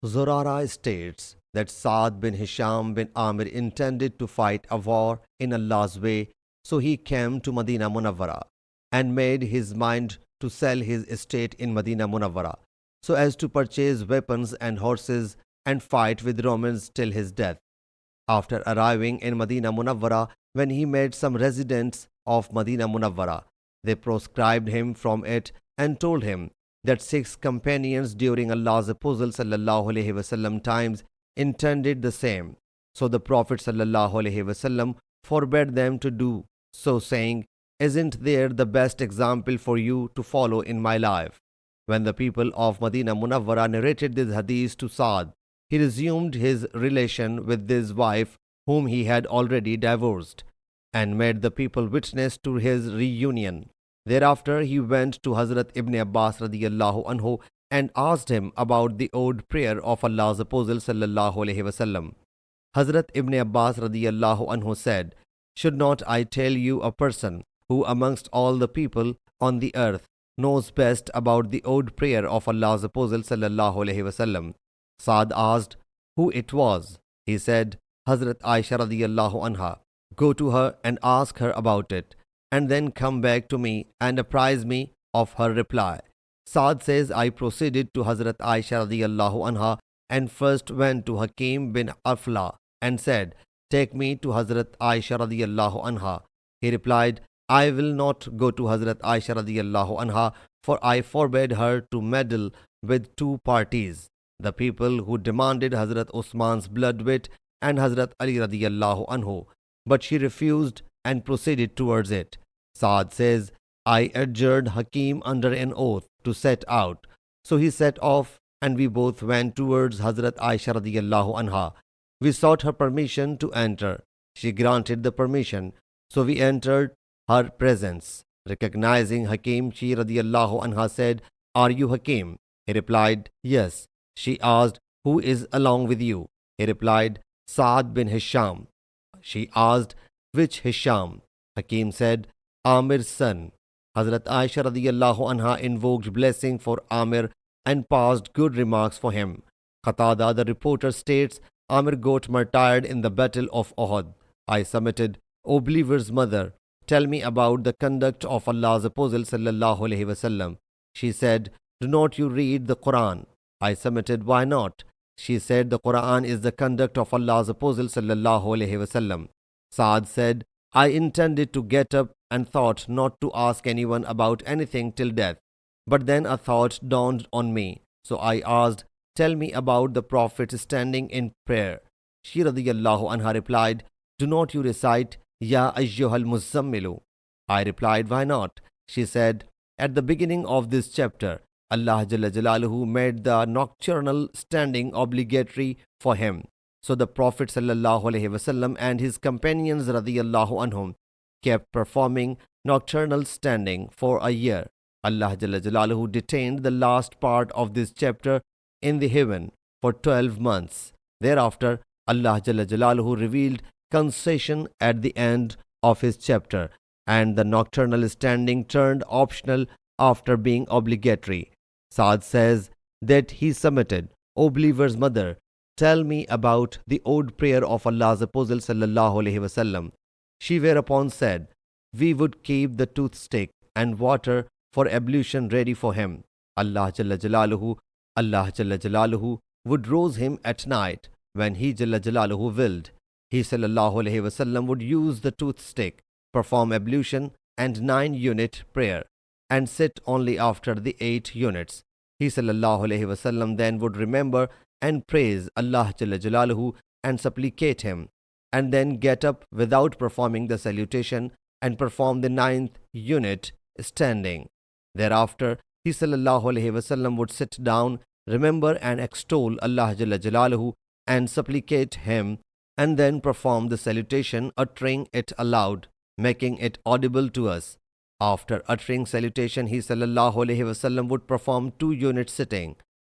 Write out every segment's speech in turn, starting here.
Zurara states that Saad bin Hisham bin Amir intended to fight a war in Allah's way, so he came to Medina Munawwara and made his mind to sell his estate in Medina Munawwara so as to purchase weapons and horses and fight with Romans till his death. After arriving in Medina Munawwara, when he met some residents of Medina Munawwara, they proscribed him from it and told him that six companions during Allah's Apostle sallallahu alaihi wasallam times intended the same. So the Prophet sallallahu alaihi wasallam forbade them to do so, saying, "Isn't there the best example for you to follow in my life?" When the people of Medina Munawwara narrated this hadith to Saad, he resumed his relation with his wife, whom he had already divorced, and made the people witness to his reunion. Thereafter, he went to Hazrat Ibn Abbas radiyallahu anhu and asked him about the old prayer of Allah's Apostle sallallahu alaihi wasallam. Hazrat Ibn Abbas radiyallahu anhu said, "Should not I tell you a person who amongst all the people on the earth knows best about the old prayer of Allah's Apostle sallallahu alaihi wasallam?" Saad asked who it was. He said, "Hazrat Aisha radiyallahu anha. Go to her and ask her about it, and then come back to me and apprise me of her reply." Saad says, "I proceeded to Hazrat Aisha radiyallahu anha and first went to Hakim bin Afla and said, 'Take me to Hazrat Aisha radiyallahu anha.' He replied, 'I will not go to Hazrat Aisha radiyallahu anha, for I forbade her to meddle with two parties, the people who demanded Hazrat Usman's blood with and Hazrat Ali radiyallahu anhu, but she refused and proceeded towards it." Saad says, "I adjured Hakim under an oath to set out. So he set off and we both went towards Hazrat Aisha radiyallahu anha. We sought her permission to enter. She granted the permission. So we entered her presence. Recognizing Hakim, she radiyallahu anha said, 'Are you Hakim?' He replied, 'Yes.' She asked, 'Who is along with you?' He replied, 'Saad bin Hisham.' She asked, 'Which Hisham?' Hakim said, 'Amir's son.' Hazrat Aisha radiyallahu anha invoked blessing for Amir and passed good remarks for him. Qatada, the reporter, states, "Amir got martyred in the battle of Uhud. I submitted, 'O believer's mother, tell me about the conduct of Allah's Apostle sallallahu alaihi wasallam.' She said, 'Do not you read the Quran?' I submitted, 'Why not?' She said, 'The Quran is the conduct of Allah's Apostle sallallahu alaihi wasallam.' Saad said, 'I intended to get up and thought not to ask anyone about anything till death. But then a thought dawned on me. So I asked, 'Tell me about the Prophet standing in prayer.' She radiyallahu anha replied, 'Do not you recite, Ya ayyuhal muzammilu?' I replied, 'Why not?' She said, 'At the beginning of this chapter, Allah Jalla Jalaluhu made the nocturnal standing obligatory for him. So the Prophet sallallahu alaihi wasallam and his companions radiyallahu anhum kept performing nocturnal standing for a year. Allah Jalla Jalaluhu detained the last part of this chapter in the heaven for 12 months. Thereafter, Allah Jalla Jalaluhu revealed concession at the end of his chapter, and the nocturnal standing turned optional after being obligatory. Saad says that he submitted, 'O believer's mother, tell me about the old prayer of Allah's Apostle sallallahu alaihi wasallam.' She whereupon said, 'We would keep the toothstick and water for ablution ready for him. Allah Jalla Jalaluhu would rouse him at night when he Jalla Jalaluhu willed. He sallallahu alaihi wasallam would use the toothstick, perform ablution and 9-unit prayer, and sit only after the 8 units. He sallallahu alaihi wasallam then would remember and praise Allah Jalla Jalaluhu and supplicate him, and then get up without performing the salutation and perform the 9th unit standing. Thereafter, he sallallahu alaihi wasallam would sit down, remember and extol Allah Jalla Jalaluhu and supplicate him, and then perform the salutation, uttering it aloud, making it audible to us. After uttering salutation, he sallallahu alaihi wasallam would perform 2 units sitting.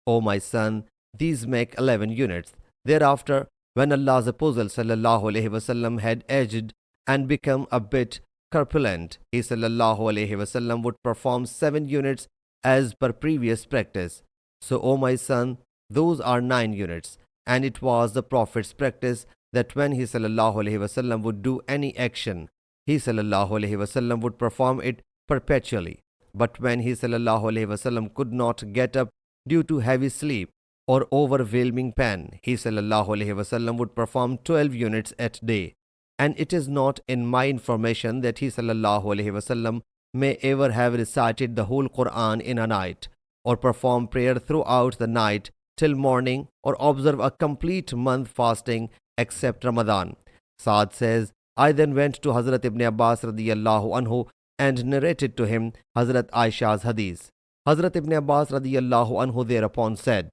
O my son, these make 11 units. Thereafter, when Allah's Apostle sallallahu alaihi wasallam had aged and become a bit corpulent, he sallallahu alaihi wasallam would perform 7 units as per previous practice. So, O my son, Those are 9 units. And it was the Prophet's practice that when he sallallahu alaihi wasallam would do any action, he sallallahu alaihi wasallam would perform it perpetually. But when he sallallahu alaihi wasallam could not get up due to heavy sleep or overwhelming pain, he sallallahu alaihi wasallam would perform 12 units at day. And it is not in my information that he sallallahu alaihi wasallam may ever have recited the whole Quran in a night, or perform prayer throughout the night till morning, or observe a complete month fasting except Ramadan. Saad says, I then went to Hazrat Ibn Abbas radiyallahu anhu and narrated to him Hazrat Aisha's hadith. Hazrat Ibn Abbas radiyallahu anhu thereupon said,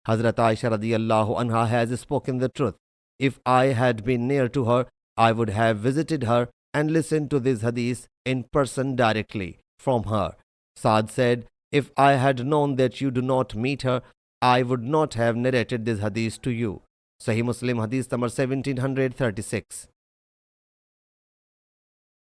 Hazrat Aisha radiyallahu anha has spoken the truth. If I had been near to her, I would have visited her and listened to this hadith in person directly from her. Saad said, if I had known that you do not meet her, I would not have narrated this hadith to you. Sahih Muslim Hadees number 1736.